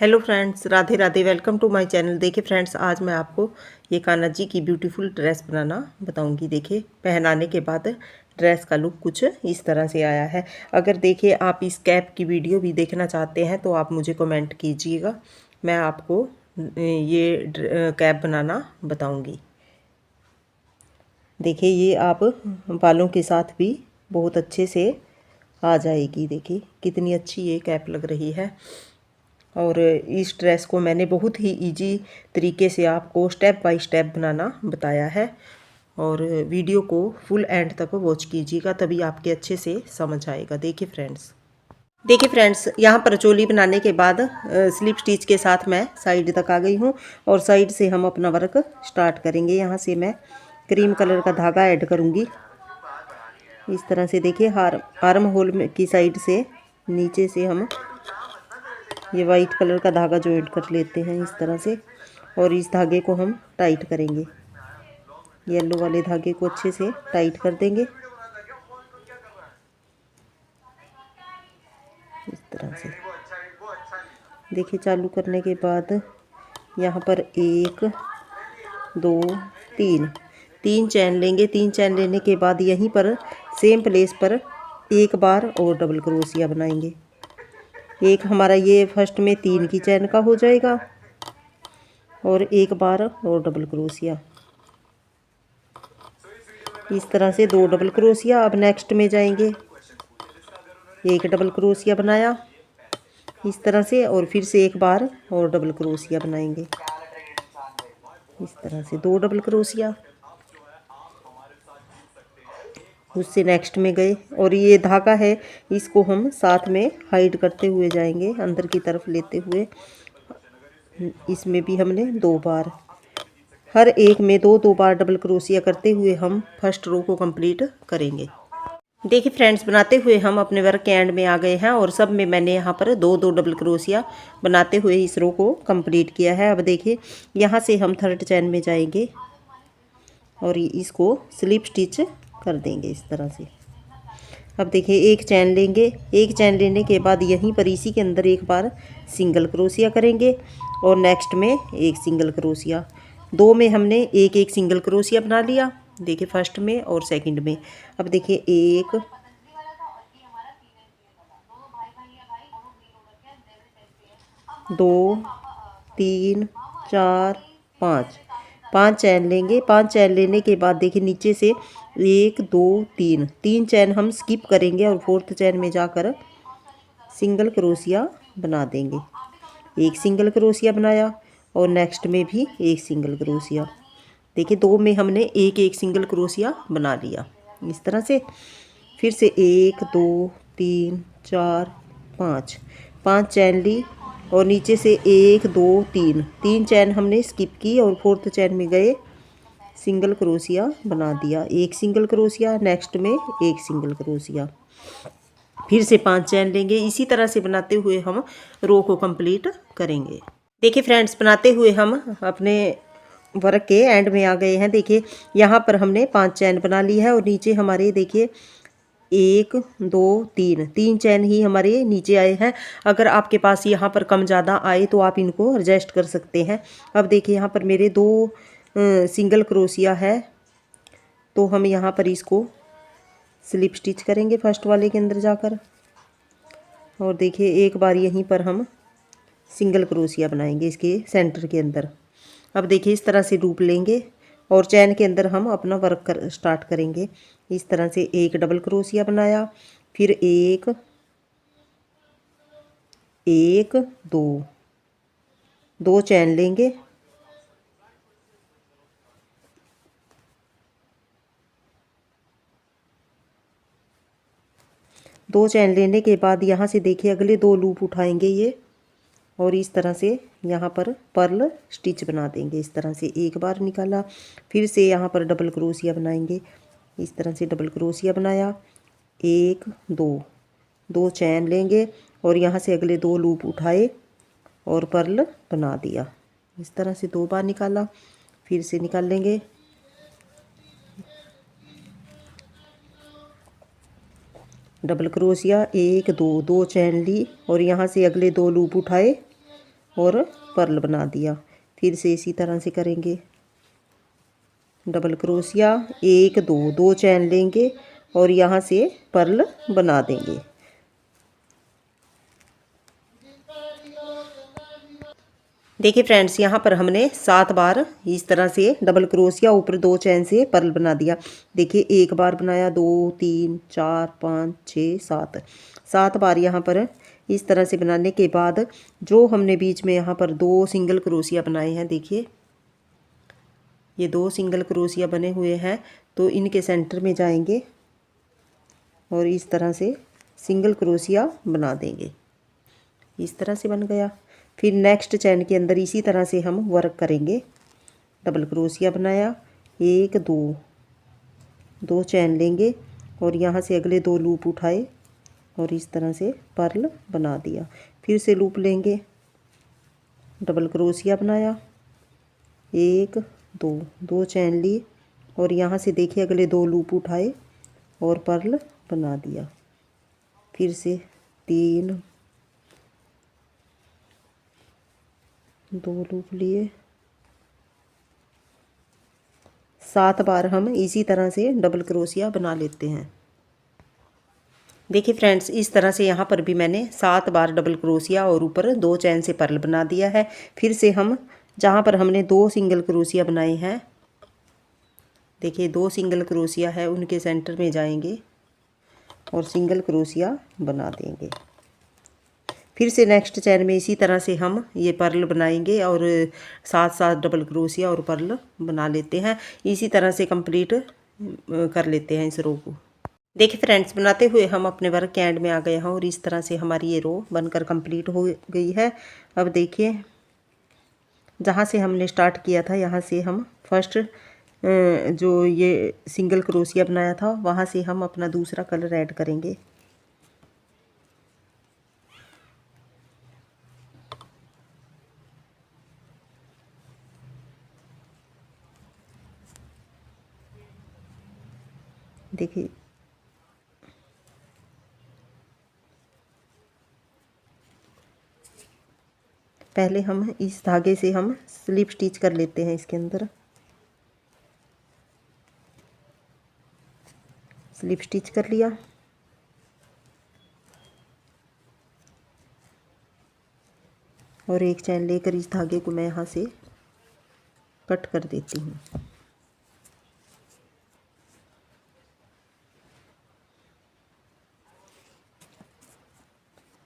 Hello friends, Radhe Radhe. Welcome to my channel. देखिए friends, आज मैं आपको ये कान्हा जी की ब्यूटीफुल ड्रेस बनाना बताऊंगी। देखिए, पहनाने के बाद ड्रेस का लुक कुछ इस तरह से आया है। अगर देखिए आप इस कैप की वीडियो भी देखना चाहते हैं तो आप मुझे कमेंट कीजिएगा, मैं आपको ये कैप बनाना बताऊँगी। देखिए, ये आप बालों के साथ भी बहुत अच्छे से आ जाएगी। देखिए कितनी अच्छी ये कैप लग रही है। और इस ड्रेस को मैंने बहुत ही इजी तरीके से आपको स्टेप बाय स्टेप बनाना बताया है, और वीडियो को फुल एंड तक वॉच कीजिएगा, तभी आपके अच्छे से समझ आएगा। देखिए फ्रेंड्स, यहाँ पर चोली बनाने के बाद स्लिप स्टिच के साथ मैं साइड तक आ गई हूँ, और साइड से हम अपना वर्क स्टार्ट करेंगे। यहाँ से मैं क्रीम कलर का धागा ऐड करूँगी इस तरह से। देखिए, आर्म होल की साइड से नीचे से हम ये वाइट कलर का धागा जॉइंट कर लेते हैं इस तरह से, और इस धागे को हम टाइट करेंगे। येलो वाले धागे को अच्छे से टाइट कर देंगे इस तरह से। देखिए, चालू करने के बाद यहाँ पर 1 2 3 चैन लेंगे। 3 चैन लेने के बाद यहीं पर सेम प्लेस पर एक बार और डबल क्रोशिया बनाएंगे। एक हमारा ये फर्स्ट में 3 की चैन का हो जाएगा, और एक बार और डबल क्रोशिया इस तरह से 2 डबल क्रोशिया। अब नेक्स्ट में जाएंगे, एक डबल क्रोशिया बनाया इस तरह से, और फिर से एक बार और डबल क्रोशिया बनाएंगे इस तरह से 2 डबल क्रोशिया। उससे नेक्स्ट में गए, और ये धागा है इसको हम साथ में हाइड करते हुए जाएंगे, अंदर की तरफ लेते हुए। इसमें भी हमने 2 बार, हर एक में 2 बार डबल क्रोशिया करते हुए हम फर्स्ट रो को कंप्लीट करेंगे। देखिए फ्रेंड्स, बनाते हुए हम अपने वर्क के एंड में आ गए हैं, और सब में मैंने यहाँ पर 2 डबल क्रोशिया बनाते हुए इस रो को कंप्लीट किया है। अब देखिए, यहाँ से हम थर्ड चैन में जाएंगे और इसको स्लिप स्टिच कर देंगे इस तरह से। अब देखिए, एक चैन लेंगे। एक चैन लेने के बाद यहीं पर इसी के अंदर एक बार सिंगल क्रोशिया करेंगे, और नेक्स्ट में एक सिंगल क्रोशिया। 2 में हमने एक एक सिंगल क्रोशिया बना लिया। देखिए, फर्स्ट में और सेकंड में। अब देखिए, 1 2 3 4 5 चैन लेंगे। 5 चैन लेने के बाद देखिए, नीचे से 1 2 3 चैन हम स्किप करेंगे, और फोर्थ चैन में जाकर सिंगल क्रोशिया बना देंगे। एक सिंगल क्रोशिया बनाया, और नेक्स्ट में भी एक सिंगल क्रोशिया। देखिए, 2 में हमने एक एक सिंगल क्रोशिया बना लिया इस तरह से। फिर से 1 2 3 4 5 चैन ली, और नीचे से 1 2 3 चैन हमने स्किप की, और फोर्थ चैन में गए सिंगल क्रोशिया बना दिया। एक सिंगल क्रोशिया, नेक्स्ट में एक सिंगल क्रोशिया। फिर से 5 चैन लेंगे। इसी तरह से बनाते हुए हम रो को कंप्लीट करेंगे। देखिए फ्रेंड्स, बनाते हुए हम अपने वर्क के एंड में आ गए हैं। देखिए, यहाँ पर हमने 5 चैन बना ली है, और नीचे हमारे देखिए 1 2 3 चैन ही हमारे नीचे आए हैं। अगर आपके पास यहाँ पर कम ज़्यादा आए तो आप इनको एडजस्ट कर सकते हैं। अब देखिए, यहाँ पर मेरे 2 सिंगल क्रोशिया है, तो हम यहाँ पर इसको स्लिप स्टिच करेंगे फर्स्ट वाले के अंदर जाकर। और देखिए, एक बार यहीं पर हम सिंगल क्रोशिया बनाएंगे इसके सेंटर के अंदर। अब देखिए, इस तरह से लूप लेंगे, और चैन के अंदर हम अपना वर्क स्टार्ट करेंगे। इस तरह से एक डबल क्रोशिया बनाया, फिर एक 2 चैन लेंगे, दो चैन लेने के बाद यहाँ से देखिए अगले 2 लूप उठाएंगे ये, और इस तरह से यहाँ पर पर्ल स्टिच बना देंगे। इस तरह से एक बार निकाला, फिर से यहाँ पर डबल क्रोशिया बनाएंगे। इस तरह से डबल क्रोशिया बनाया, 1 2 चैन लेंगे, और यहाँ से अगले 2 लूप उठाए और पर्ल बना दिया। इस तरह से 2 बार निकाला, फिर से निकाल लेंगे। डबल क्रोशिया 1 2 चैन ली, और यहाँ से अगले 2 लूप उठाए और पर्ल बना दिया। फिर से इसी तरह से करेंगे, डबल क्रोशिया, एक दो, दो चैन लेंगे और यहाँ से पर्ल बना देंगे। देखिए फ्रेंड्स, यहाँ पर हमने 7 बार इस तरह से डबल क्रोशिया ऊपर 2 चैन से पर्ल बना दिया। देखिए एक बार बनाया, 2 3 4 5 6 7, 7 बार यहाँ पर इस तरह से बनाने के बाद जो हमने बीच में यहाँ पर 2 सिंगल क्रोशिया बनाए हैं, देखिए ये 2 सिंगल क्रोशिया बने हुए हैं, तो इनके सेंटर में जाएंगे और इस तरह से सिंगल क्रोशिया बना देंगे। इस तरह से बन गया। फिर नेक्स्ट चैन के अंदर इसी तरह से हम वर्क करेंगे। डबल क्रोशिया बनाया, एक दो, दो चैन लेंगे और यहाँ से अगले 2 लूप उठाए और इस तरह से पर्ल बना दिया। फिर से लूप लेंगे, डबल क्रोशिया बनाया, एक दो, दो चैन ली और यहाँ से देखिए अगले 2 लूप उठाए और पर्ल बना दिया। फिर से 3, 2 लूप लिए, 7 बार हम इसी तरह से डबल क्रोशिया बना लेते हैं। देखिए फ्रेंड्स, इस तरह से यहाँ पर भी मैंने 7 बार डबल क्रोशिया और ऊपर 2 चैन से पर्ल बना दिया है। फिर से हम जहाँ पर हमने 2 सिंगल क्रोशिया बनाए हैं, देखिए 2 सिंगल क्रोशिया है, उनके सेंटर में जाएंगे और सिंगल क्रोशिया बना देंगे। फिर से नेक्स्ट चैन में इसी तरह से हम ये पर्ल बनाएंगे और साथ साथ डबल क्रोशिया और पर्ल बना लेते हैं। इसी तरह से कंप्लीट कर लेते हैं इस रो को। देखिए फ्रेंड्स, बनाते हुए हम अपने वर्क के एंड में आ गए हैं और इस तरह से हमारी ये रो बनकर कंप्लीट हो गई है। अब देखिए जहाँ से हमने स्टार्ट किया था, यहाँ से हम फर्स्ट जो ये सिंगल क्रोशिया बनाया था, वहाँ से हम अपना दूसरा कलर ऐड करेंगे। देखिए पहले हम इस धागे से हम स्लिप स्टिच कर लेते हैं इसके अंदर। स्लिप स्टिच कर लिया और एक चैन लेकर इस धागे को मैं यहाँ से कट कर देती हूँ।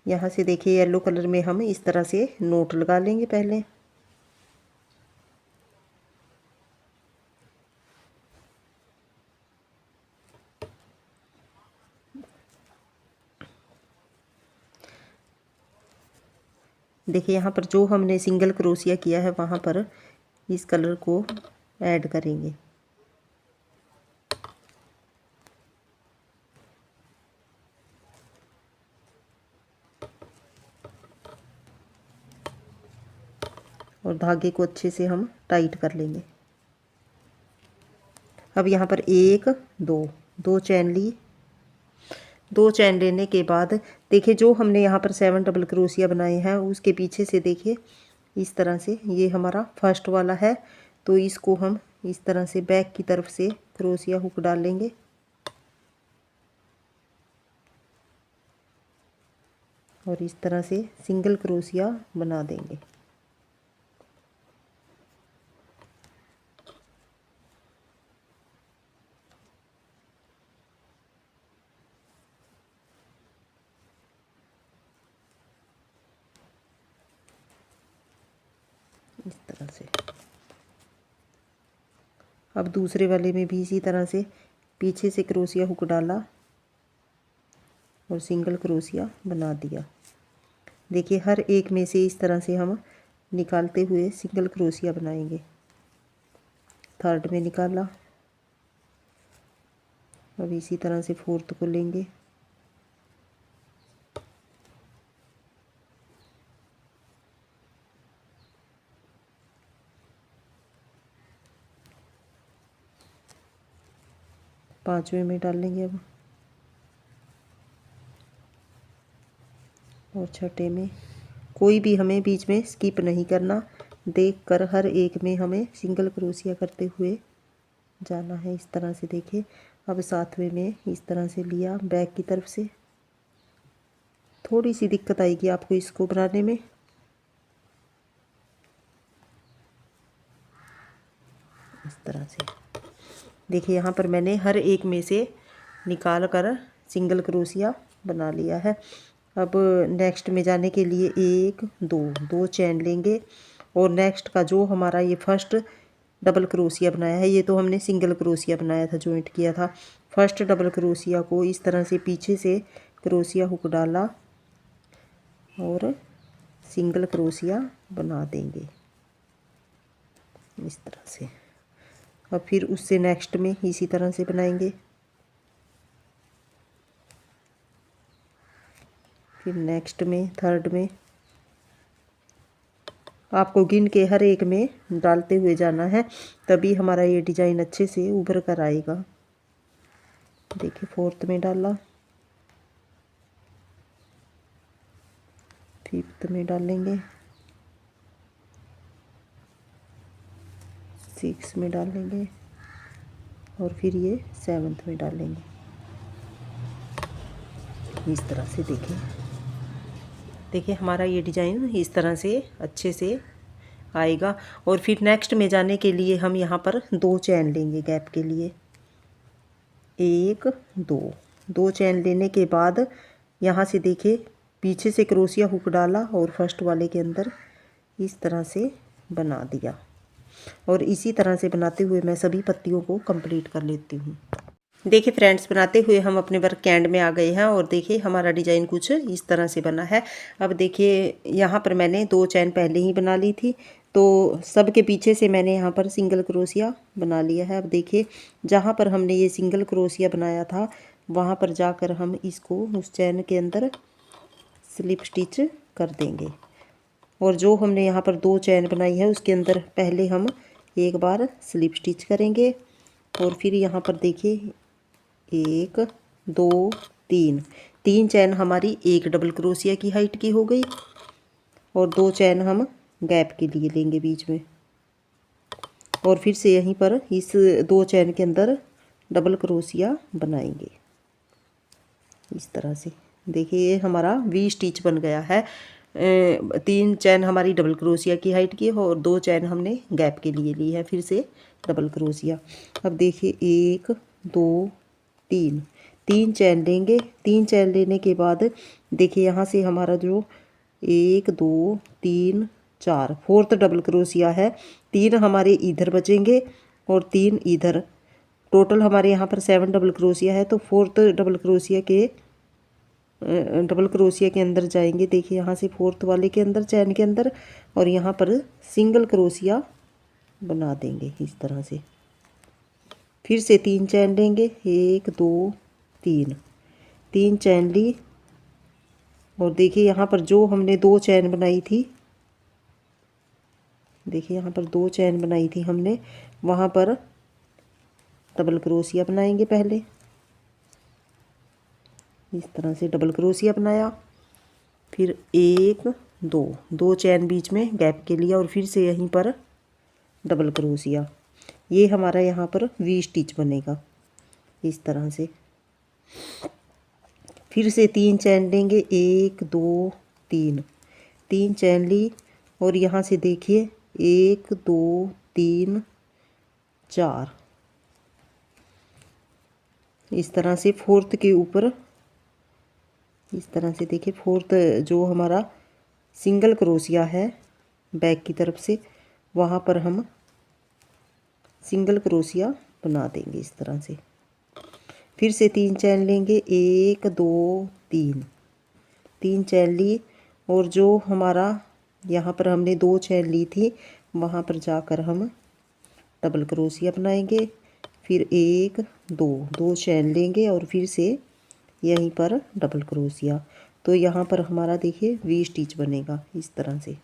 यहाँ से देखिए येलो कलर में हम इस तरह से नोट लगा लेंगे पहले। देखिए यहाँ पर जो हमने सिंगल क्रोशिया किया है वहाँ पर इस कलर को ऐड करेंगे। और धागे को अच्छे से हम टाइट कर लेंगे। अब यहाँ पर एक दो, दो चैन ली। 2 चैन लेने के बाद देखिए जो हमने यहाँ पर 7 डबल क्रोशिया बनाए हैं, उसके पीछे से देखिए इस तरह से ये हमारा फर्स्ट वाला है, तो इसको हम इस तरह से बैक की तरफ से क्रोशिया हुक डाल लेंगे और इस तरह से सिंगल क्रोशिया बना देंगे। इस तरह से अब दूसरे वाले में भी इसी तरह से पीछे से क्रोशिया हुक डाला और सिंगल क्रोशिया बना दिया। देखिए हर एक में से इस तरह से हम निकालते हुए सिंगल क्रोशिया बनाएंगे। थर्ड में निकाला, अब इसी तरह से फोर्थ को लेंगे, पांचवें में डालेंगे अब और छठे में कोई भी हमें बीच में स्किप नहीं करना, देखकर हर एक में हमें सिंगल क्रोशिया करते हुए जाना है। इस तरह से देखिए, अब सातवें में इस तरह से लिया बैक की तरफ से। थोड़ी सी दिक्कत आएगी आपको इसको बनाने में। इस तरह से देखिए, यहाँ पर मैंने हर एक में से निकाल कर सिंगल क्रोशिया बना लिया है। अब नेक्स्ट में जाने के लिए एक दो चैन लेंगे और नेक्स्ट का जो हमारा ये फर्स्ट डबल क्रोशिया बनाया है, ये तो हमने सिंगल क्रोशिया बनाया था, जॉइंट किया था। फर्स्ट डबल क्रोशिया को इस तरह से पीछे से क्रोशिया हुक डाला और सिंगल क्रोशिया बना देंगे इस तरह से। अब फिर उससे नेक्स्ट में इसी तरह से बनाएंगे। फिर नेक्स्ट में थर्ड में आपको गिन के हर एक में डालते हुए जाना है, तभी हमारा ये डिज़ाइन अच्छे से उभर कर आएगा। देखिए, फोर्थ में डाला, फिफ्थ में डालेंगे, सिक्स में डालेंगे और फिर ये सेवन्थ में डालेंगे इस तरह से। देखिए हमारा ये डिज़ाइन इस तरह से अच्छे से आएगा। और फिर नेक्स्ट में जाने के लिए हम यहाँ पर 2 चैन लेंगे गैप के लिए। 1 2 चैन लेने के बाद यहाँ से देखिए पीछे से क्रोशिया हुक डाला और फर्स्ट वाले के अंदर इस तरह से बना दिया। और इसी तरह से बनाते हुए मैं सभी पत्तियों को कंप्लीट कर लेती हूँ। देखिए फ्रेंड्स, बनाते हुए हम अपने वर्क के एंड में आ गए हैं और देखिए हमारा डिज़ाइन कुछ इस तरह से बना है। अब देखिए यहाँ पर मैंने 2 चैन पहले ही बना ली थी, तो सब के पीछे से मैंने यहाँ पर सिंगल क्रोशिया बना लिया है। अब देखिए जहाँ पर हमने ये सिंगल क्रोशिया बनाया था वहाँ पर जाकर हम इसको उस चैन के अंदर स्लिप स्टिच कर देंगे। और जो हमने यहाँ पर 2 चैन बनाई है उसके अंदर पहले हम एक बार स्लिप स्टिच करेंगे और फिर यहाँ पर देखिए 1 2 3 चैन हमारी एक डबल क्रोशिया की हाइट की हो गई और 2 चैन हम गैप के लिए लेंगे बीच में। और फिर से यहीं पर इस 2 चैन के अंदर डबल क्रोशिया बनाएंगे इस तरह से। देखिए ये हमारा वी स्टिच बन गया है। 3 चैन हमारी डबल क्रोशिया की हाइट की है और 2 चैन हमने गैप के लिए ली है, फिर से डबल क्रोशिया। अब देखिए 1 2 3 चैन लेंगे। 3 चैन लेने के बाद देखिए यहाँ से हमारा जो 1 2 3 4 फोर्थ डबल क्रोशिया है। 3 हमारे इधर बचेंगे और 3 इधर। टोटल हमारे यहाँ पर 7 डबल क्रोशिया है, तो फोर्थ डबल क्रोशिया के अंदर जाएंगे। देखिए यहाँ से फोर्थ वाले के अंदर चैन के अंदर और यहाँ पर सिंगल क्रोशिया बना देंगे इस तरह से। फिर से 3 चैन लेंगे, 1 2 3 चैन ली और देखिए यहाँ पर जो हमने 2 चैन बनाई थी, देखिए यहाँ पर 2 चैन बनाई थी हमने, वहाँ पर डबल क्रोशिया बनाएंगे। पहले इस तरह से डबल क्रोशिया बनाया, फिर 1 2 चैन बीच में गैप के लिया और फिर से यहीं पर डबल क्रोशिया। ये हमारा यहाँ पर वी स्टिच बनेगा इस तरह से। फिर से 3 चैन लेंगे, 1 2 3 चैन ली और यहाँ से देखिए 1 2 3 4 इस तरह से फोर्थ के ऊपर इस तरह से। देखिए फोर्थ जो हमारा सिंगल क्रोशिया है बैक की तरफ से, वहाँ पर हम सिंगल क्रोशिया बना देंगे इस तरह से। फिर से 3 चैन लेंगे, 1 2 3 चैन ली और जो हमारा यहाँ पर हमने 2 चैन ली थी वहाँ पर जाकर हम डबल क्रोशिया बनाएंगे। फिर 1 2 चैन लेंगे और फिर से यहीं पर डबल क्रोशिया। तो यहाँ पर हमारा देखिए वी स्टिच बनेगा इस तरह से।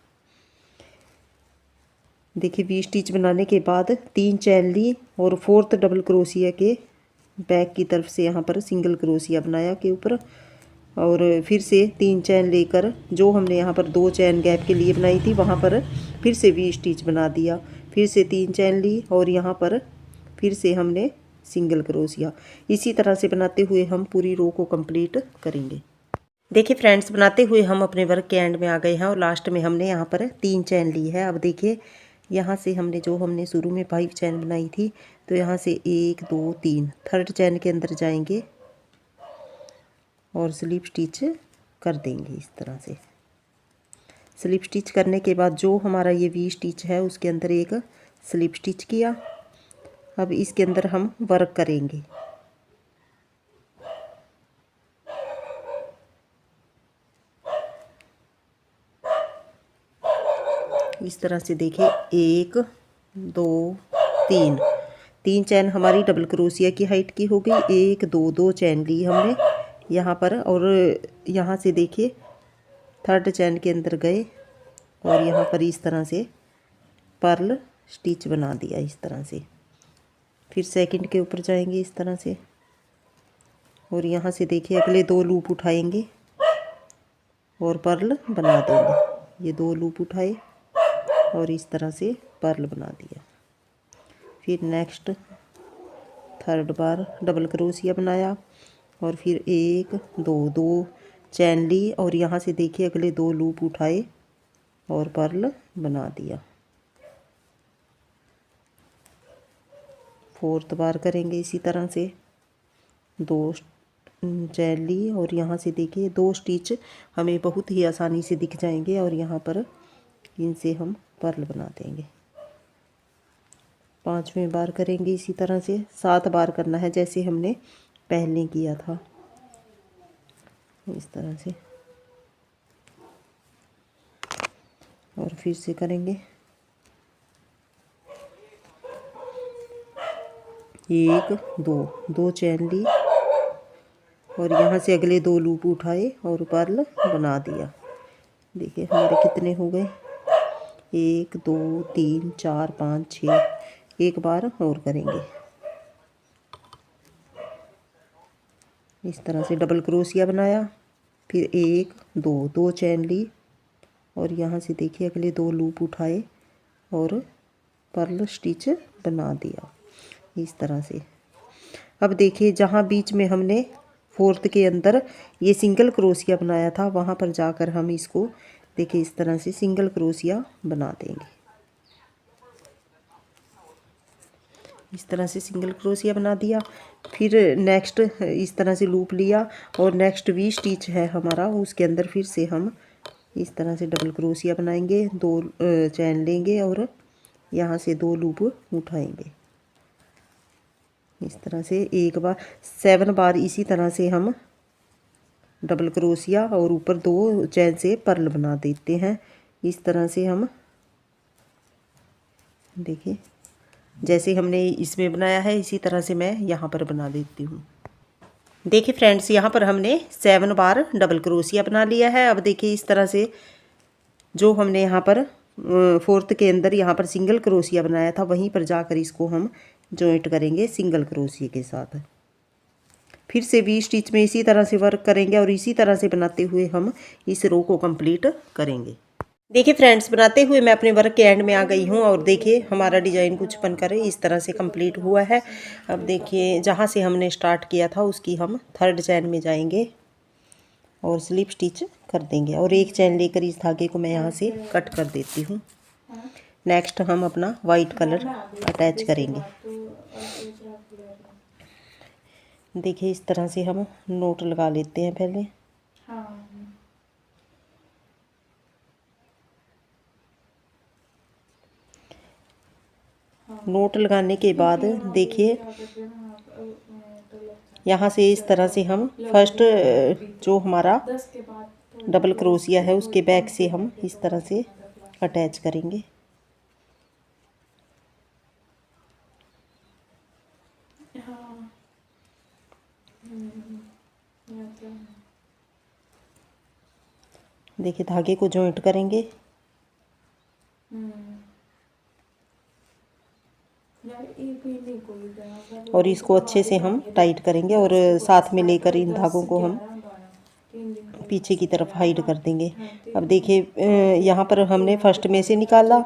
देखिए वी स्टिच बनाने के बाद 3 चैन ली और फोर्थ डबल क्रोशिया के बैक की तरफ से यहाँ पर सिंगल क्रोशिया बनाया के ऊपर और फिर से 3 चैन लेकर जो हमने यहाँ पर 2 चैन गैप के लिए बनाई थी वहाँ पर फिर से वी स्टिच बना दिया। फिर से 3 चैन ली और यहाँ पर फिर से हमने सिंगल क्रोशिया। इसी तरह से बनाते हुए हम पूरी रो को कंप्लीट करेंगे। देखिए फ्रेंड्स, बनाते हुए हम अपने वर्क के एंड में आ गए हैं और लास्ट में हमने यहाँ पर 3 चैन ली है। अब देखिए यहाँ से हमने शुरू में 5 चैन बनाई थी, तो यहाँ से 1 2 3 थर्ड चैन के अंदर जाएंगे और स्लिप स्टिच कर देंगे। इस तरह से स्लिप स्टिच करने के बाद जो हमारा ये वी स्टिच है उसके अंदर एक स्लिप स्टिच किया। अब इसके अंदर हम वर्क करेंगे। इस तरह से देखिए 1 2 3 चैन हमारी डबल क्रोशिया की हाइट की हो गई। 1 2 2 चैन ली हमने यहाँ पर और यहाँ से देखिए थर्ड चैन के अंदर गए और यहाँ पर इस तरह से पर्ल स्टिच बना दिया। इस तरह से फिर सेकंड के ऊपर जाएंगे इस तरह से और यहाँ से देखिए अगले 2 लूप उठाएंगे और पर्ल बना देंगे। ये 2 लूप उठाए और इस तरह से पर्ल बना दिया। फिर नेक्स्ट थर्ड बार डबल क्रोशिया बनाया और फिर 1 2 2 चैन ली और यहाँ से देखिए अगले 2 लूप उठाए और पर्ल बना दिया। फोर्थ बार करेंगे इसी तरह से 2 चैन ली और यहाँ से देखिए 2 स्टिच हमें बहुत ही आसानी से दिख जाएंगे और यहाँ पर इनसे हम पर्ल बना देंगे। 5वें बार करेंगे इसी तरह से। 7 बार करना है जैसे हमने पहले किया था। इस तरह से और फिर से करेंगे 1 2 चैन ली और यहाँ से अगले 2 लूप उठाए और पर्ल बना दिया। देखिए हमारे कितने हो गए 1 2 3 4 5 6। एक बार और करेंगे। इस तरह से डबल क्रोशिया बनाया फिर 1 2 चैन ली और यहाँ से देखिए अगले 2 लूप उठाए और पर्ल स्टिच बना दिया इस तरह से। अब देखिए जहाँ बीच में हमने फोर्थ के अंदर ये सिंगल क्रोशिया बनाया था वहाँ पर जाकर हम इसको देखिए इस तरह से सिंगल क्रोशिया बना देंगे। इस तरह से सिंगल क्रोशिया बना दिया। फिर नेक्स्ट इस तरह से लूप लिया और नेक्स्ट वी स्टिच है हमारा उसके अंदर फिर से हम इस तरह से डबल क्रोशिया बनाएंगे। 2 चैन लेंगे और यहाँ से 2 लूप उठाएंगे। इस तरह से एक बार 7 बार इसी तरह से हम डबल क्रोशिया और ऊपर 2 चैन से पर्ल बना देते हैं। इस तरह से हम देखिए जैसे हमने इसमें बनाया है इसी तरह से मैं यहाँ पर बना देती हूँ। देखिए फ्रेंड्स यहाँ पर हमने 7 बार डबल क्रोशिया बना लिया है। अब देखिए इस तरह से जो हमने यहाँ पर फोर्थ के अंदर यहाँ पर सिंगल क्रोशिया बनाया था वहीं पर जाकर इसको हम जॉइंट करेंगे सिंगल क्रोशिया के साथ। फिर से वी स्टिच में इसी तरह से वर्क करेंगे और इसी तरह से बनाते हुए हम इस रो को कंप्लीट करेंगे। देखिए फ्रेंड्स बनाते हुए मैं अपने वर्क के एंड में आ गई हूँ और देखिए हमारा डिज़ाइन कुछ बनकर इस तरह से कंप्लीट हुआ है। अब देखिए जहाँ से हमने स्टार्ट किया था उसकी हम थर्ड चैन में जाएंगे और स्लिप स्टिच कर देंगे और एक चैन लेकर इस धागे को मैं यहाँ से कट कर देती हूँ। नेक्स्ट हम अपना वाइट कलर अटैच करेंगे। देखिए इस तरह से हम नोट लगा लेते हैं पहले। नोट लगाने के बाद देखिए यहाँ से इस तरह से हम फर्स्ट जो हमारा डबल क्रोशिया है उसके बैक से हम इस तरह से अटैच करेंगे। देखिए धागे को जॉइंट करेंगे और इसको अच्छे से हम टाइट करेंगे और साथ में लेकर इन धागों को हम पीछे की तरफ हाइड कर देंगे। अब देखिए यहाँ पर हमने फर्स्ट में से निकाला,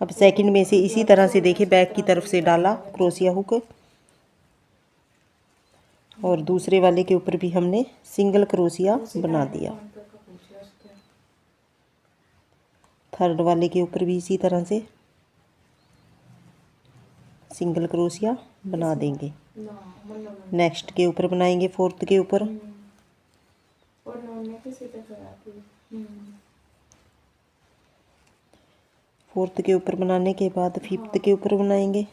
अब सेकंड में से इसी तरह से देखिए बैक की तरफ से डाला क्रोशिया हुक, और दूसरे वाले के ऊपर भी हमने सिंगल क्रोशिया बना दिया। थर्ड वाले के ऊपर भी इसी तरह से सिंगल क्रोशिया बना देंगे। नेक्स्ट के ऊपर बनाएंगे फोर्थ के ऊपर, फोर्थ के ऊपर बनाने के बाद फिफ्थ के ऊपर बनाएंगे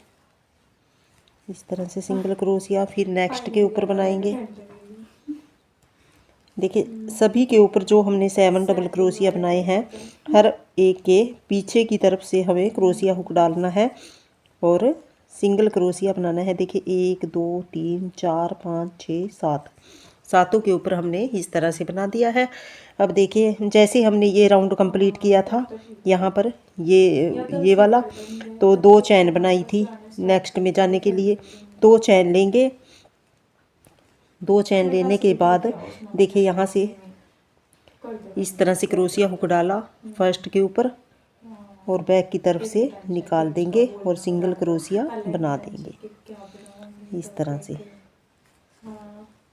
इस तरह से सिंगल क्रोशिया। फिर नेक्स्ट के ऊपर बनाएंगे। देखिए सभी के ऊपर जो हमने 7 डबल क्रोशिया बनाए हैं, हर एक के पीछे की तरफ से हमें क्रोशिया हुक डालना है और सिंगल क्रोशिया बनाना है। देखिए 1 2 3 4 5 6 7, सातों के ऊपर हमने इस तरह से बना दिया है। अब देखिए जैसे हमने ये राउंड कंप्लीट किया था यहाँ पर ये वाला, तो 2 चैन बनाई थी। नेक्स्ट में जाने के लिए 2 चैन लेंगे। 2 चैन लेने के बाद देखिए यहाँ से इस तरह से क्रोशिया हुक डाला फर्स्ट के ऊपर और बैक की तरफ से निकाल देंगे और सिंगल क्रोशिया बना देंगे इस तरह से।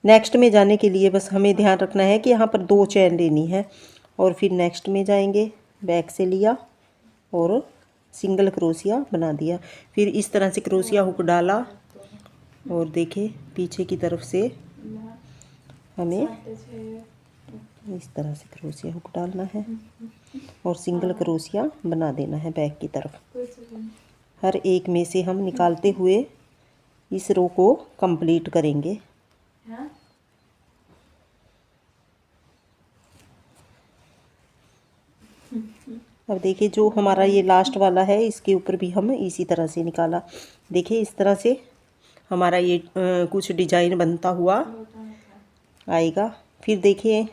नेक्स्ट में जाने के लिए बस हमें ध्यान रखना है कि यहाँ पर 2 चैन लेनी है और फिर नेक्स्ट में जाएंगे, बैक से लिया और सिंगल क्रोशिया बना दिया। फिर इस तरह से क्रोशिया हुक डाला और देखिए पीछे की तरफ से हमें इस तरह से क्रोशिया हुक डालना है और सिंगल क्रोशिया बना देना है बैक की तरफ। हर एक में से हम निकालते हुए इस रो को कंप्लीट करेंगे। अब देखिए जो हमारा ये लास्ट वाला है इसके ऊपर भी हम इसी तरह से निकाला। देखिए इस तरह से हमारा ये कुछ डिजाइन बनता हुआ आएगा। फिर देखिए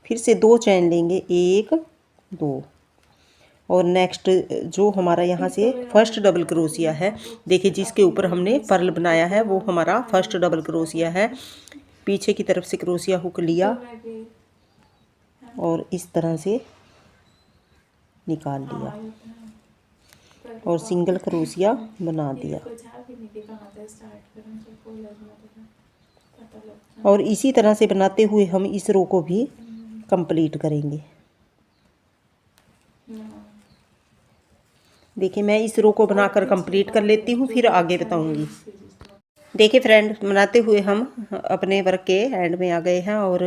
फिर से 2 चैन लेंगे, 1 2, और नेक्स्ट जो हमारा यहाँ से फर्स्ट डबल क्रोशिया है, देखिए जिसके ऊपर हमने पर्ल बनाया है वो हमारा फर्स्ट डबल क्रोशिया है। पीछे की तरफ से क्रोशिया हुक लिया और इस तरह से निकाल लिया और सिंगल क्रोशिया बना दिया। और इसी तरह से बनाते हुए हम इस रो को भी कंप्लीट करेंगे। देखिए मैं इस रो को बनाकर कंप्लीट कर लेती हूँ, फिर आगे बताऊंगी। देखिए फ्रेंड बनाते हुए हम अपने वर्क के एंड में आ गए हैं और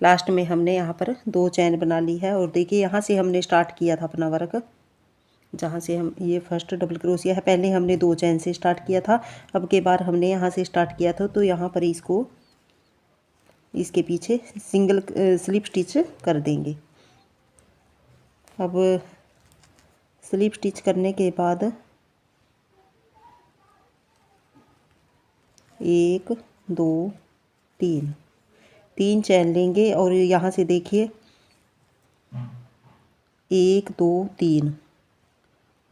लास्ट में हमने यहाँ पर 2 चैन बना ली है। और देखिए यहाँ से हमने स्टार्ट किया था अपना वर्क, जहाँ से हम ये फर्स्ट डबल क्रोशिया है, पहले हमने 2 चैन से स्टार्ट किया था, अब के बार हमने यहाँ से स्टार्ट किया था। तो यहाँ पर इसको इसके पीछे सिंगल स्लिप स्टिच कर देंगे। अब स्लिप स्टिच करने के बाद 1 2 3 चैन लेंगे और यहाँ से देखिए 1 2 3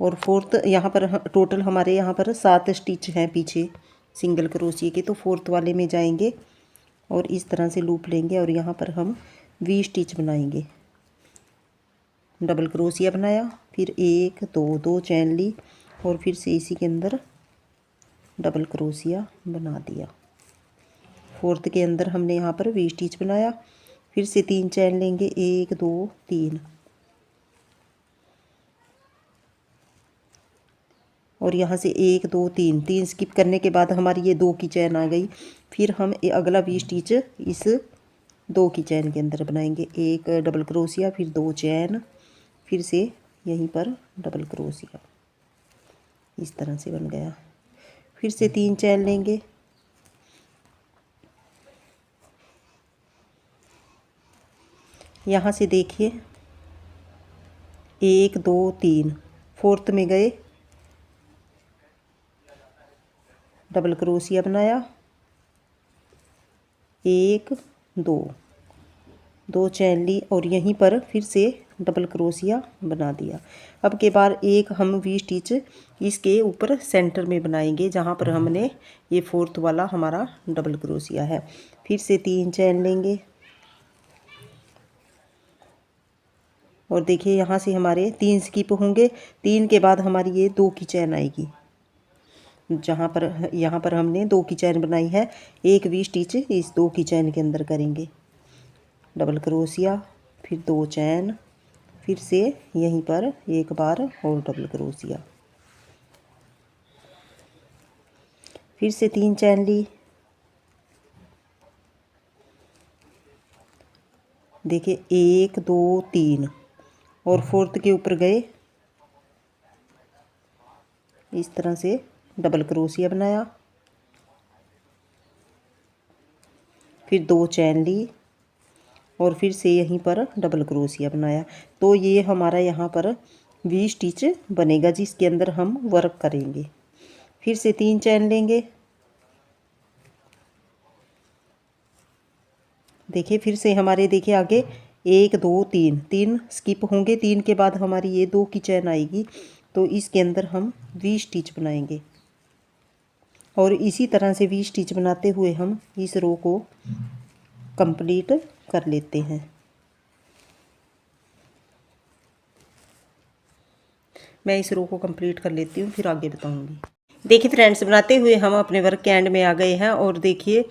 और फोर्थ यहाँ पर टोटल हमारे यहाँ पर 7 स्टिच हैं पीछे सिंगल क्रोशिया के। तो फोर्थ वाले में जाएंगे और इस तरह से लूप लेंगे और यहाँ पर हम वी स्टिच बनाएंगे। डबल क्रोशिया बनाया, फिर 1 2 चैन ली और फिर से इसी के अंदर डबल क्रोशिया बना दिया। फोर्थ के अंदर हमने यहाँ पर वी स्टिच बनाया, फिर से 3 चैन लेंगे, 1 2 3 और यहाँ से 1 2 3 स्किप करने के बाद हमारी ये 2 की चैन आ गई। फिर हम अगला वी स्टिच इस 2 की चैन के अंदर बनाएंगे, 1 डबल क्रोशिया, फिर 2 चैन, फिर से यहीं पर डबल क्रोशिया, इस तरह से बन गया। फिर से 3 चैन लेंगे, यहाँ से देखिए 1 2 3 फोर्थ में गए, डबल क्रोशिया बनाया, 1 2 चैन ली और यहीं पर फिर से डबल क्रोशिया बना दिया। अब के बाद एक हम वी स्टिच इसके ऊपर सेंटर में बनाएंगे जहाँ पर हमने ये फोर्थ वाला हमारा डबल क्रोशिया है। फिर से 3 चैन लेंगे और देखिए यहाँ से हमारे 3 स्किप होंगे। 3 के बाद हमारी ये 2 की चैन आएगी। जहाँ पर यहाँ पर हमने 2 की चैन बनाई है, एक वी स्टिच इस 2 की चैन के अंदर करेंगे। डबल क्रोशिया, फिर 2 चैन, फिर से यहीं पर एक बार और डबल क्रोशिया, फिर से 3 चैन ली। देखिए 1 2 3 और फोर्थ के ऊपर गए, इस तरह से डबल क्रोशिया बनाया, फिर 2 चैन ली और फिर से यहीं पर डबल क्रोशिया बनाया। तो ये हमारा यहाँ पर वी स्टिच बनेगा जिसके अंदर हम वर्क करेंगे। फिर से 3 चैन लेंगे। देखिए फिर से हमारे देखिए आगे 1 2 3 3 स्किप होंगे। 3 के बाद हमारी ये 2 की चैन आएगी, तो इसके अंदर हम वी स्टिच बनाएंगे और इसी तरह से वी स्टिच बनाते हुए हम इस रो को कंप्लीट कर लेते हैं। मैं इस रो को कंप्लीट कर लेती हूँ, फिर आगे बताऊँगी। देखिए फ्रेंड्स, बनाते हुए हम अपने वर्क के एंड में आ गए हैं और देखिए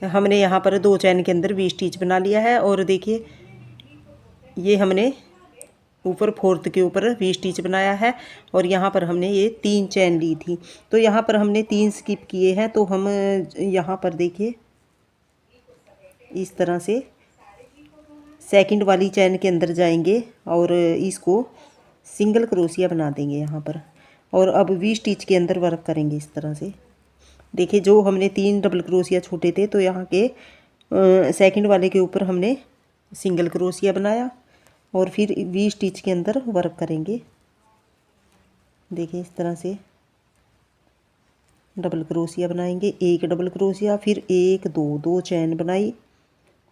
हमने यहाँ पर 2 चैन के अंदर वी स्टिच बना लिया है और देखिए ये हमने ऊपर फोर्थ के ऊपर वी स्टिच बनाया है और यहाँ पर हमने ये 3 चैन ली थी। तो यहाँ पर हमने 3 स्किप किए हैं, तो हम यहाँ पर देखिए इस तरह से सेकंड वाली चैन के अंदर जाएंगे और इसको सिंगल क्रोशिया बना देंगे यहाँ पर और अब वी स्टिच के अंदर वर्क करेंगे इस तरह से। देखिए जो हमने 3 डबल क्रोशिया छोटे थे, तो यहाँ के सेकंड वाले के ऊपर हमने सिंगल क्रोशिया बनाया और फिर वी स्टिच के अंदर वर्क करेंगे। देखिए इस तरह से डबल क्रोशिया बनाएंगे, एक डबल क्रोशिया, फिर 1 2 2 चैन बनाई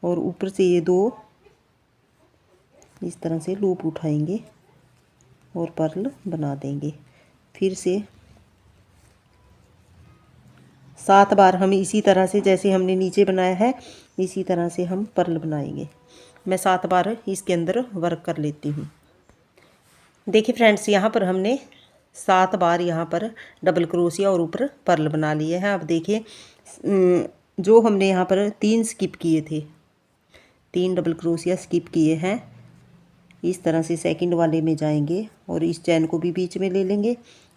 और ऊपर से ये 2 इस तरह से लूप उठाएंगे और पर्ल बना देंगे। फिर से 7 बार हम इसी तरह से जैसे हमने नीचे बनाया है इसी तरह से हम पर्ल बनाएंगे। मैं 7 बार इसके अंदर वर्क कर लेती हूँ। देखिए फ्रेंड्स, यहाँ पर हमने 7 बार यहाँ पर डबल क्रोशिया और ऊपर पर्ल बना लिए हैं। अब देखिए जो हमने यहाँ पर 3 स्किप किए थे, 3 डबल क्रोशिया स्किप किए हैं, इस तरह से सेकंड वाले में जाएंगे और इस चैन को भी बीच में ले लेंगे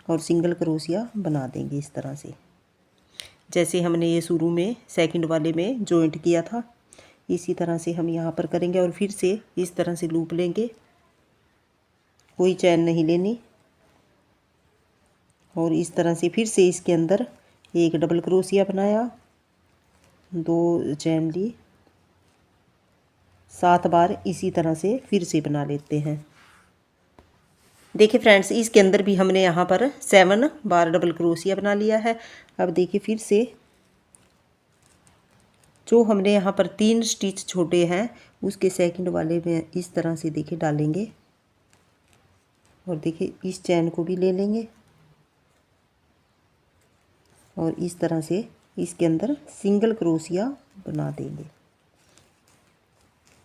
और सिंगल क्रोशिया बना देंगे इस तरह से, जैसे हमने ये शुरू में सेकंड वाले में जॉइंट किया था। इसी तरह से हम यहाँ पर करेंगे और फिर से इस तरह से लूप लेंगे, कोई चैन नहीं लेनी और इस तरह से फिर से इसके अंदर एक डबल क्रोशिया बनाया, 2 चैन ली, 7 बार इसी तरह से फिर से बना लेते हैं। देखिए फ्रेंड्स, इसके अंदर भी हमने यहाँ पर 7 बार डबल क्रोशिया बना लिया है। अब देखिए फिर से जो हमने यहाँ पर 3 स्टिच छोटे हैं उसके सेकंड वाले में इस तरह से देखिए डालेंगे और देखिए इस चैन को भी ले लेंगे और इस तरह से इसके अंदर सिंगल क्रोशिया बना देंगे।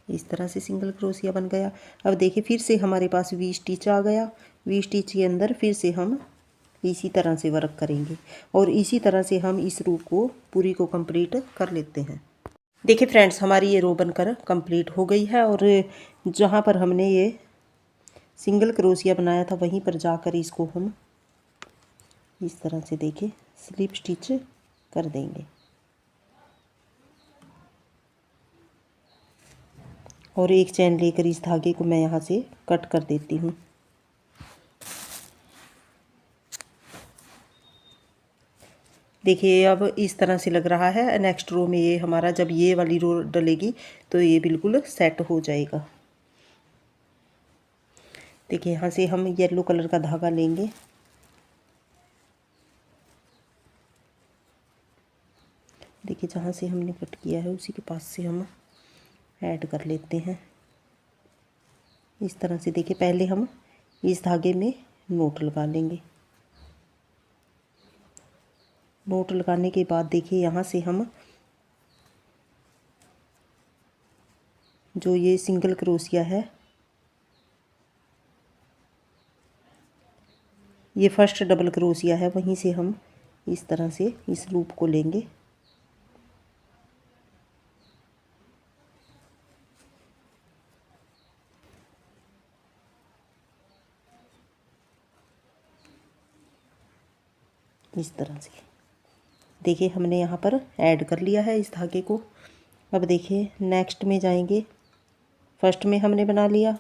इस तरह से सिंगल क्रोशिया बन गया। अब देखिए फिर से हमारे पास वी स्टिच आ गया। वी स्टिच के अंदर फिर से हम इसी तरह से वर्क करेंगे और इसी तरह से हम इस रो को पूरी को कंप्लीट कर लेते हैं। देखिए फ्रेंड्स, हमारी ये रो बनकर कंप्लीट हो गई है और जहाँ पर हमने ये सिंगल क्रोशिया बनाया था वहीं पर जाकर इसको हम इस तरह से देखिए स्लिप स्टिच कर देंगे और एक चैन लेकर इस धागे को मैं यहाँ से कट कर देती हूँ। देखिए अब इस तरह से लग रहा है। नेक्स्ट रो में ये हमारा जब ये वाली रो डलेगी तो ये बिल्कुल सेट हो जाएगा। देखिए यहाँ से हम येलो कलर का धागा लेंगे, देखिए जहाँ से हमने कट किया है उसी के पास से हम ऐड कर लेते हैं इस तरह से। देखिए पहले हम इस धागे में नोट लगा लेंगे। नोट लगाने के बाद देखिए यहाँ से हम जो ये सिंगल क्रोशिया है, ये फर्स्ट डबल क्रोशिया है, वहीं से हम इस तरह से इस लूप को लेंगे। इस तरह से देखिए हमने यहाँ पर ऐड कर लिया है इस धागे को। अब देखिए नेक्स्ट में जाएंगे। फर्स्ट में हमने बना लिया,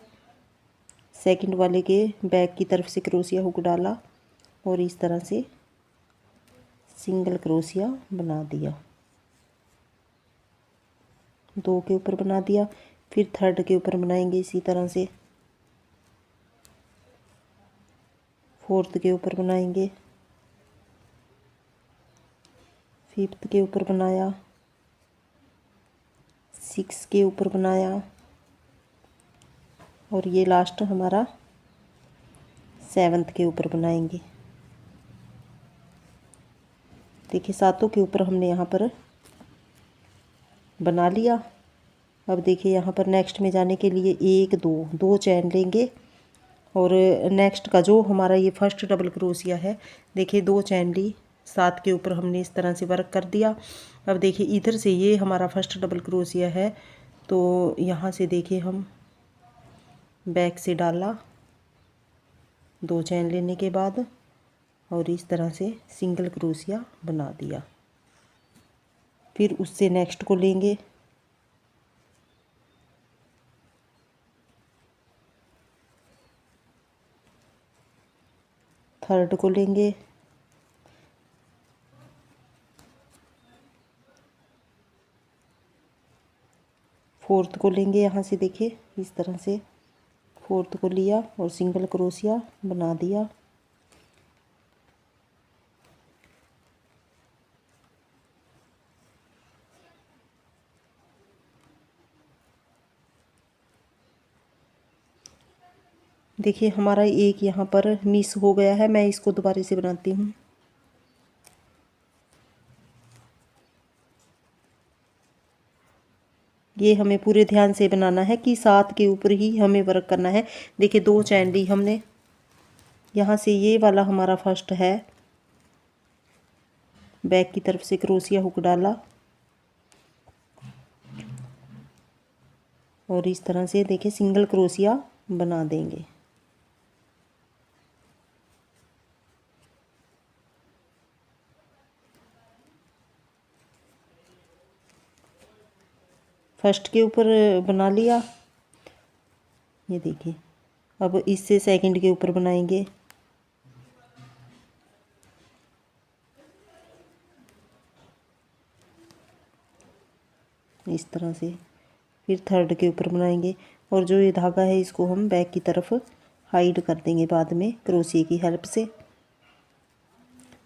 सेकंड वाले के बैक की तरफ से क्रोशिया हुक डाला और इस तरह से सिंगल क्रोशिया बना दिया, दो के ऊपर बना दिया। फिर थर्ड के ऊपर बनाएंगे इसी तरह से, फोर्थ के ऊपर बनाएंगे, फिफ्थ के ऊपर बनाया, सिक्स के ऊपर बनाया और ये लास्ट हमारा सेवन्थ के ऊपर बनाएंगे। देखिए सातों के ऊपर हमने यहाँ पर बना लिया। अब देखिए यहाँ पर नेक्स्ट में जाने के लिए एक दो चैन लेंगे और नेक्स्ट का जो हमारा ये फर्स्ट डबल क्रोशिया है, देखिए दो चैन ली, सात के ऊपर हमने इस तरह से वर्क कर दिया। अब देखिए इधर से ये हमारा फर्स्ट डबल क्रोशिया है, तो यहाँ से देखिए हम बैक से डाला, दो चैन लेने के बाद और इस तरह से सिंगल क्रोशिया बना दिया। फिर उससे नेक्स्ट को लेंगे, थर्ड को लेंगे, फोर्थ को लेंगे। यहाँ से देखिए इस तरह से फोर्थ को लिया और सिंगल क्रोशिया बना दिया। देखिए हमारा एक यहाँ पर मिस हो गया है, मैं इसको दोबारा से बनाती हूँ। ये हमें पूरे ध्यान से बनाना है कि सात के ऊपर ही हमें वर्क करना है। देखिए दो चैन ली हमने, यहाँ से ये वाला हमारा फर्स्ट है, बैक की तरफ से क्रोशिया हुक डाला और इस तरह से देखिए सिंगल क्रोशिया बना देंगे। फर्स्ट के ऊपर बना लिया, ये देखिए। अब इससे सेकंड के ऊपर बनाएंगे, इस तरह से। फिर थर्ड के ऊपर बनाएंगे और जो ये धागा है इसको हम बैक की तरफ हाइड कर देंगे बाद में क्रोशिया की हेल्प से।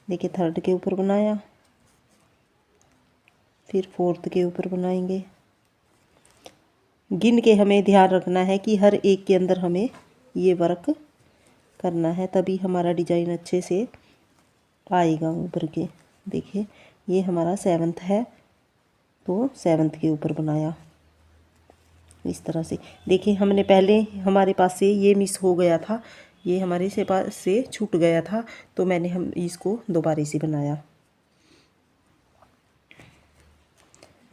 देखिए थर्ड के ऊपर बनाया, फिर फोर्थ के ऊपर बनाएंगे। गिन के हमें ध्यान रखना है कि हर एक के अंदर हमें ये वर्क करना है, तभी हमारा डिजाइन अच्छे से आएगा ऊपर के। देखिए ये हमारा सेवन्थ है, तो सेवन्थ के ऊपर बनाया इस तरह से। देखिए हमने पहले हमारे पास से ये मिस हो गया था, ये हमारे से पास से छूट गया था, तो मैंने हम इसको दोबारा से बनाया।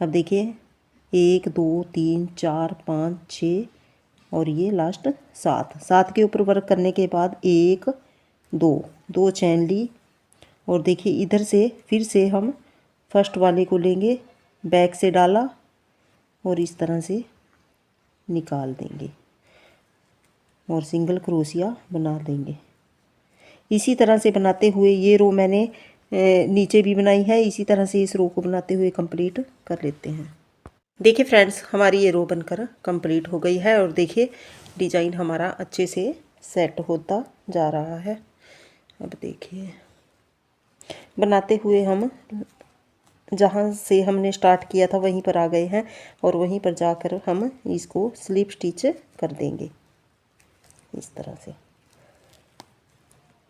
अब देखिए 1 2 3 4 5 6 और ये लास्ट सात के ऊपर वर्क करने के बाद एक दो चैन ली और देखिए इधर से फिर से हम फर्स्ट वाले को लेंगे, बैक से डाला और इस तरह से निकाल देंगे और सिंगल क्रोशिया बना देंगे। इसी तरह से बनाते हुए ये रो मैंने नीचे भी बनाई है, इसी तरह से इस रो को बनाते हुए कंप्लीट कर लेते हैं। देखिए फ्रेंड्स हमारी ये रो बनकर कंप्लीट हो गई है और देखिए डिजाइन हमारा अच्छे से सेट होता जा रहा है। अब देखिए बनाते हुए हम जहाँ से हमने स्टार्ट किया था वहीं पर आ गए हैं और वहीं पर जाकर हम इसको स्लिप स्टिच कर देंगे। इस तरह से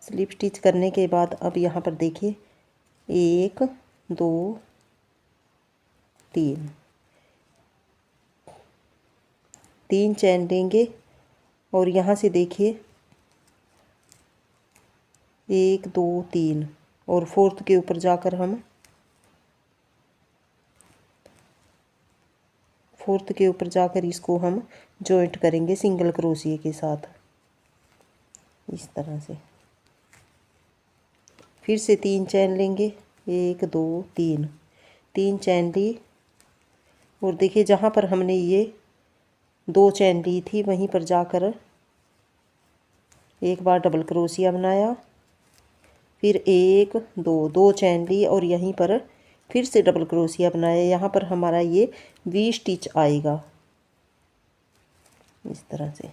स्लिप स्टिच करने के बाद अब यहाँ पर देखिए 1 2 3 3 चैन लेंगे और यहाँ से देखिए 1 2 3 और फोर्थ के ऊपर जाकर हम इसको हम जॉइंट करेंगे सिंगल क्रोशिया के साथ इस तरह से। फिर से 3 चैन लेंगे, 1 2 3, 3 चैन ली और देखिए जहाँ पर हमने ये 2 चैन ली थी वहीं पर जाकर एक बार डबल क्रोशिया बनाया, फिर 1 2 चैन ली और यहीं पर फिर से डबल क्रोशिया बनाया। यहाँ पर हमारा ये वी स्टिच आएगा इस तरह से।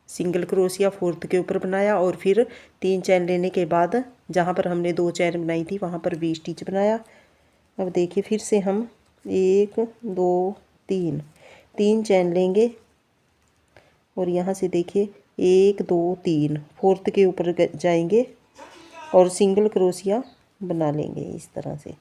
सिंगल क्रोशिया फोर्थ के ऊपर बनाया और फिर 3 चैन लेने के बाद जहाँ पर हमने 2 चैन बनाई थी वहाँ पर वी स्टिच बनाया। अब देखिए फिर से हम 1 2 3, 3 चैन लेंगे और यहाँ से देखिए 1 2 3 फोर्थ के ऊपर जाएंगे और सिंगल क्रोशिया बना लेंगे इस तरह से।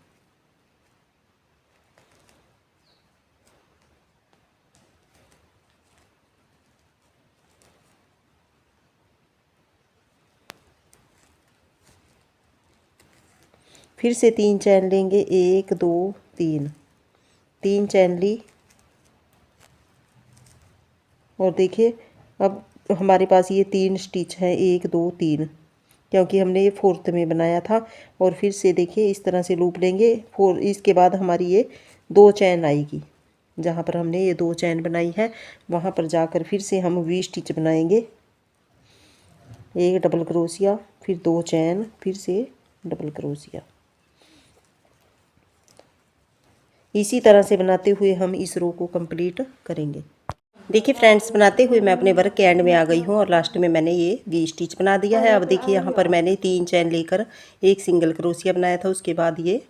फिर से 3 चैन लेंगे, 1 2 3, 3 चैन ली और देखिए अब हमारे पास ये 3 स्टिच है 1 2 3 क्योंकि हमने ये फोर्थ में बनाया था। और फिर से देखिए इस तरह से लूप लेंगे इसके बाद हमारी ये 2 चैन आएगी जहाँ पर हमने ये 2 चैन बनाई है वहाँ पर जाकर फिर से हम वी स्टिच बनाएंगे, एक डबल क्रोशिया फिर 2 चैन फिर से डबल क्रोशिया। इसी तरह से बनाते हुए हम इस रो को कंप्लीट करेंगे। देखिए फ्रेंड्स बनाते हुए मैं अपने वर्क के एंड में आ गई हूँ और लास्ट में मैंने ये वी स्टिच बना दिया है। अब देखिए यहाँ पर मैंने 3 चैन लेकर एक सिंगल क्रोशिया बनाया था, उसके बाद ये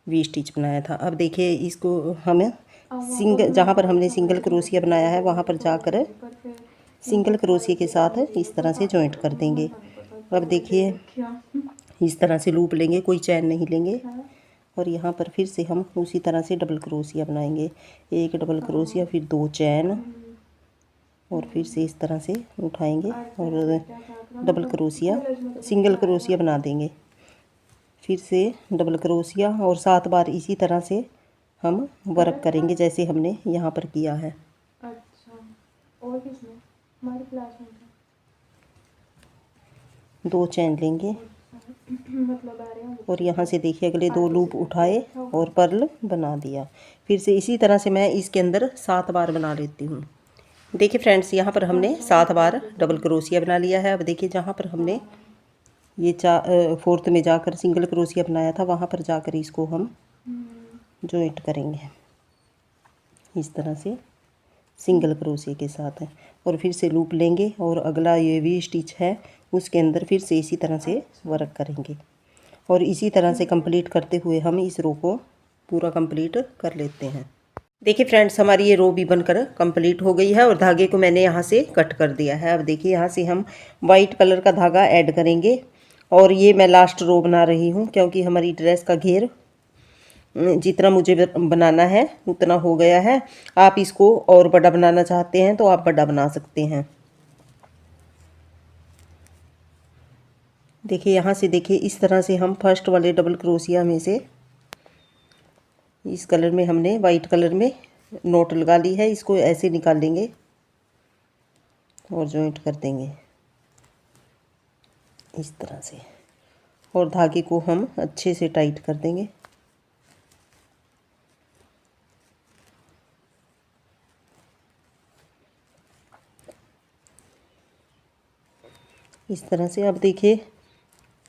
वी स्टिच बनाया था। अब देखिए इसको हम जहाँ पर हमने सिंगल क्रोशिया बनाया है वहाँ पर जाकर सिंगल क्रोशिया के साथ इस तरह से जॉइंट कर देंगे। अब देखिए इस तरह से लूप लेंगे, कोई चैन नहीं लेंगे और यहाँ पर फिर से हम उसी तरह से डबल क्रोशिया बनाएंगे, एक डबल क्रोशिया फिर 2 चैन और फिर से इस तरह से उठाएंगे और डबल क्रोशिया सिंगल क्रोशिया बना देंगे, फिर से डबल क्रोशिया और 7 बार इसी तरह से हम वर्क करेंगे जैसे हमने यहाँ पर किया है। अच्छा, और किसमें हमारी क्लास में 2 चैन लेंगे और यहाँ से देखिए अगले 2 लूप उठाए और पर्ल बना दिया। फिर से इसी तरह से मैं इसके अंदर 7 बार बना लेती हूँ। देखिए फ्रेंड्स यहाँ पर हमने 7 बार डबल क्रोशिया बना लिया है। अब देखिए जहाँ पर हमने ये फोर्थ में जाकर सिंगल क्रोशिया बनाया था वहाँ पर जाकर इसको हम जॉइंट करेंगे इस तरह से सिंगल क्रोशिया के साथ है और फिर से लूप लेंगे और अगला ये वी स्टिच है उसके अंदर फिर से इसी तरह से वर्क करेंगे और इसी तरह से कंप्लीट करते हुए हम इस रो को पूरा कंप्लीट कर लेते हैं। देखिए फ्रेंड्स हमारी ये रो भी बनकर कंप्लीट हो गई है और धागे को मैंने यहाँ से कट कर दिया है। अब देखिए यहाँ से हम वाइट कलर का धागा ऐड करेंगे और ये मैं लास्ट रो बना रही हूँ क्योंकि हमारी ड्रेस का घेर जितना मुझे बनाना है उतना हो गया है। आप इसको और बड़ा बनाना चाहते हैं तो आप बड़ा बना सकते हैं। देखिए यहाँ से देखिए इस तरह से हम फर्स्ट वाले डबल क्रोशिया में से इस कलर में हमने वाइट कलर में नोट लगा ली है, इसको ऐसे निकाल लेंगे और जॉइंट कर देंगे इस तरह से और धागे को हम अच्छे से टाइट कर देंगे। इस तरह से अब देखिए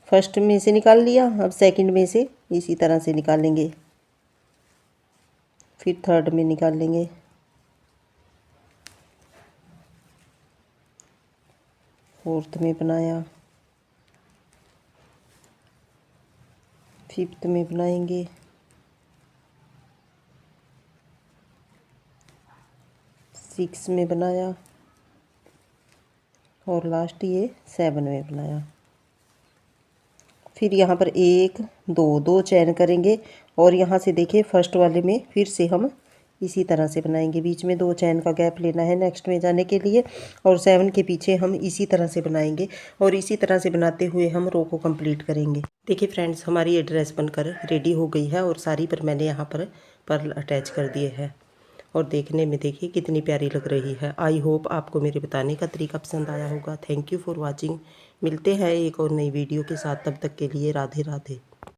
फर्स्ट में से निकाल लिया, अब सेकंड में से इसी तरह से निकालेंगे, फिर थर्ड में निकाल लेंगे, फोर्थ में बनाया, फिफ्थ में बनाएंगे, सिक्स में बनाया और लास्ट ये 7 में बनाया। फिर यहाँ पर 1 2 2 चैन करेंगे और यहाँ से देखिए फर्स्ट वाले में फिर से हम इसी तरह से बनाएंगे। बीच में 2 चैन का गैप लेना है नेक्स्ट में जाने के लिए और 7 के पीछे हम इसी तरह से बनाएंगे और इसी तरह से बनाते हुए हम रो को कंप्लीट करेंगे। देखिए फ्रेंड्स, हमारी ये ड्रेस बनकर रेडी हो गई है और साड़ी पर मैंने यहाँ पर पर्ल अटैच कर दिए हैं और देखने में देखिए कितनी प्यारी लग रही है। आई होप आपको मेरे बताने का तरीका पसंद आया होगा। Thank you for watching. मिलते हैं एक और नई वीडियो के साथ, तब तक के लिए राधे राधे।